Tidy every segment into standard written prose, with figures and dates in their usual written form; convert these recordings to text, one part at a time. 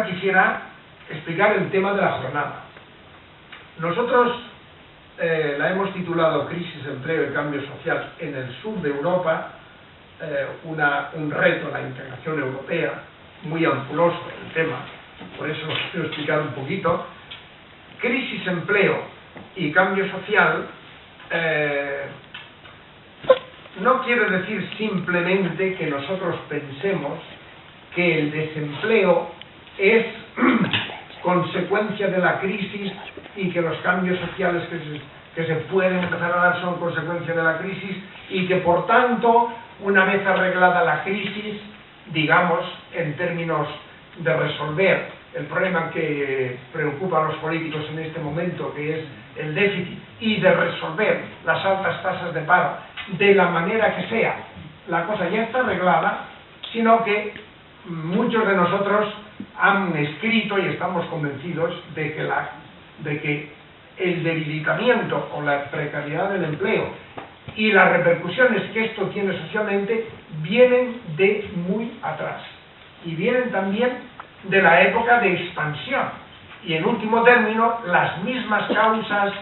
Quisiera explicar el tema de la jornada. Nosotros la hemos titulado Crisis, Empleo y Cambio Social en el sur de Europa, un reto a la integración europea, muy ampuloso el tema, por eso os quiero explicar un poquito. Crisis, empleo y cambio social no quiere decir simplemente que nosotros pensemos que el desempleo es consecuencia de la crisis y que los cambios sociales que se pueden empezar a dar son consecuencia de la crisis y que por tanto, una vez arreglada la crisis, digamos, en términos de resolver el problema que preocupa a los políticos en este momento, que es el déficit, y de resolver las altas tasas de paro de la manera que sea, la cosa ya está arreglada, sino que muchos de nosotros han escrito y estamos convencidos de que el debilitamiento o la precariedad del empleo y las repercusiones que esto tiene socialmente vienen de muy atrás y vienen también de la época de expansión y en último término las mismas causas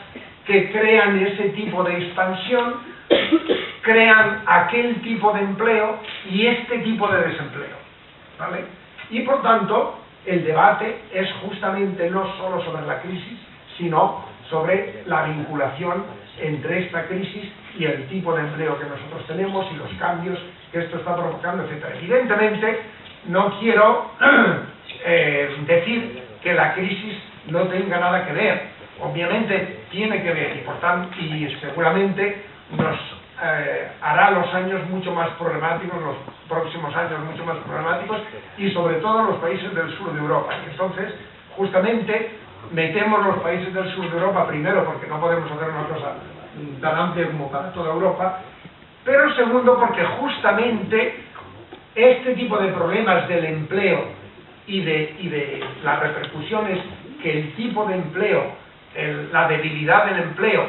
que crean ese tipo de expansión crean aquel tipo de empleo y este tipo de desempleo, ¿vale? Y por tanto el debate es justamente no solo sobre la crisis, sino sobre la vinculación entre esta crisis y el tipo de empleo que nosotros tenemos y los cambios que esto está provocando, etc. Evidentemente, no quiero decir que la crisis no tenga nada que ver. Obviamente tiene que ver y, por tanto, y seguramente nos hará los años mucho más problemáticos, los próximos años mucho más problemáticos y sobre todo los países del sur de Europa. Y entonces, justamente, metemos los países del sur de Europa primero porque no podemos hacer una cosa tan amplia como para toda Europa, pero segundo porque justamente este tipo de problemas del empleo y de las repercusiones que el tipo de empleo, la debilidad del empleo,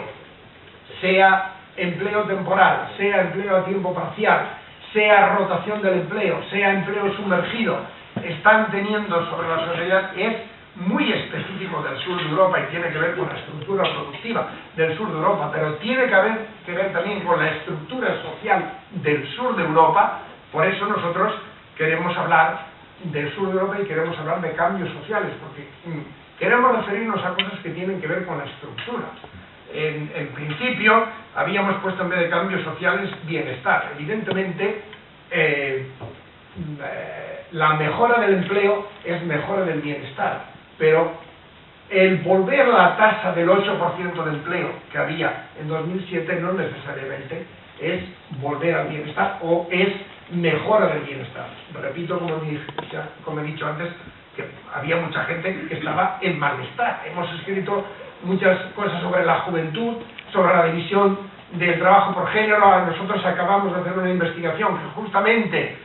sea empleo temporal, sea empleo a tiempo parcial, sea rotación del empleo, sea empleo sumergido, están teniendo sobre la sociedad es muy específico del sur de Europa y tiene que ver con la estructura productiva del sur de Europa, pero tiene que ver también con la estructura social del sur de Europa. Por eso nosotros queremos hablar del sur de Europa y queremos hablar de cambios sociales, porque queremos referirnos a cosas que tienen que ver con la estructura. En principio, habíamos puesto en vez de cambios sociales, bienestar. Evidentemente, la mejora del empleo es mejora del bienestar, pero el volver a la tasa del 8% de empleo que había en 2007 no necesariamente es volver al bienestar o es mejora del bienestar. Repito, como he dicho antes, que había mucha gente que estaba en malestar. Hemos escrito muchas cosas sobre la juventud, sobre la división del trabajo por género. Nosotros acabamos de hacer una investigación que justamente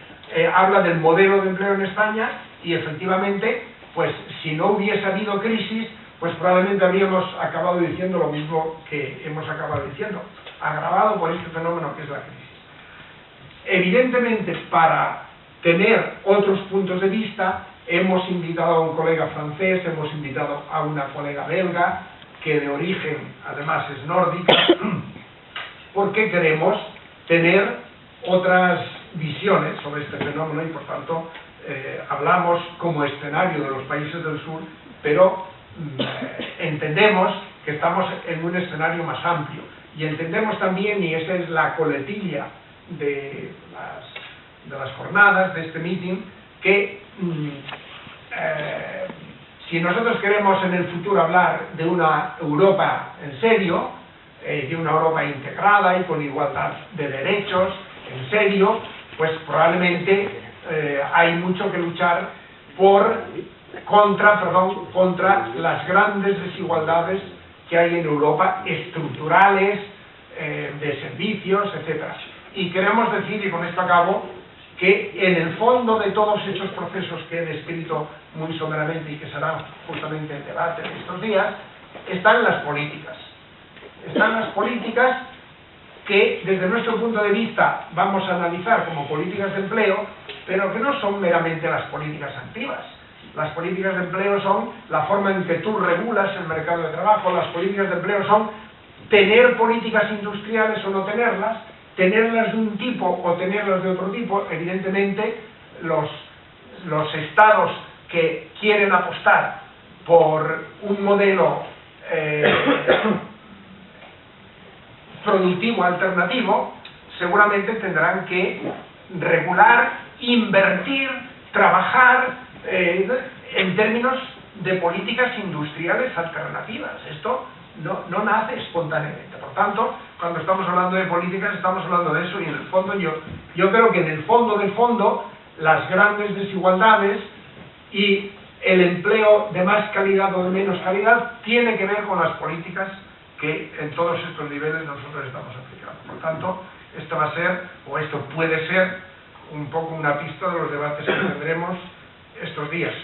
habla del modelo de empleo en España y efectivamente, pues si no hubiese habido crisis, pues probablemente habríamos acabado diciendo lo mismo que hemos acabado diciendo, agravado por este fenómeno que es la crisis. Evidentemente, para tener otros puntos de vista, hemos invitado a un colega francés, hemos invitado a una colega belga, que de origen además es nórdica, porque queremos tener otras visiones sobre este fenómeno y por tanto hablamos como escenario de los países del sur, pero entendemos que estamos en un escenario más amplio y entendemos también, y esa es la coletilla de las jornadas, de este meeting, que si nosotros queremos en el futuro hablar de una Europa en serio, de una Europa integrada y con igualdad de derechos en serio, pues probablemente hay mucho que luchar contra las grandes desigualdades que hay en Europa, estructurales, de servicios, etc. Y queremos decir, y con esto acabo, que en el fondo de todos esos procesos que he descrito muy someramente y que serán justamente el debate de estos días, están las políticas. Están las políticas que desde nuestro punto de vista vamos a analizar como políticas de empleo, pero que no son meramente las políticas activas. Las políticas de empleo son la forma en que tú regulas el mercado de trabajo. Las políticas de empleo son tener políticas industriales o no tenerlas, tenerlas de un tipo o tenerlas de otro tipo. Evidentemente, los estados que quieren apostar por un modelo productivo alternativo, seguramente tendrán que regular, invertir, trabajar en términos de políticas industriales alternativas. Esto no nace espontáneamente. Por tanto, cuando estamos hablando de políticas, estamos hablando de eso, y en el fondo yo creo que en el fondo del fondo, las grandes desigualdades y el empleo de más calidad o de menos calidad tiene que ver con las políticas que en todos estos niveles nosotros estamos aplicando. Por tanto, esto va a ser, o esto puede ser, un poco una pista de los debates que tendremos estos días.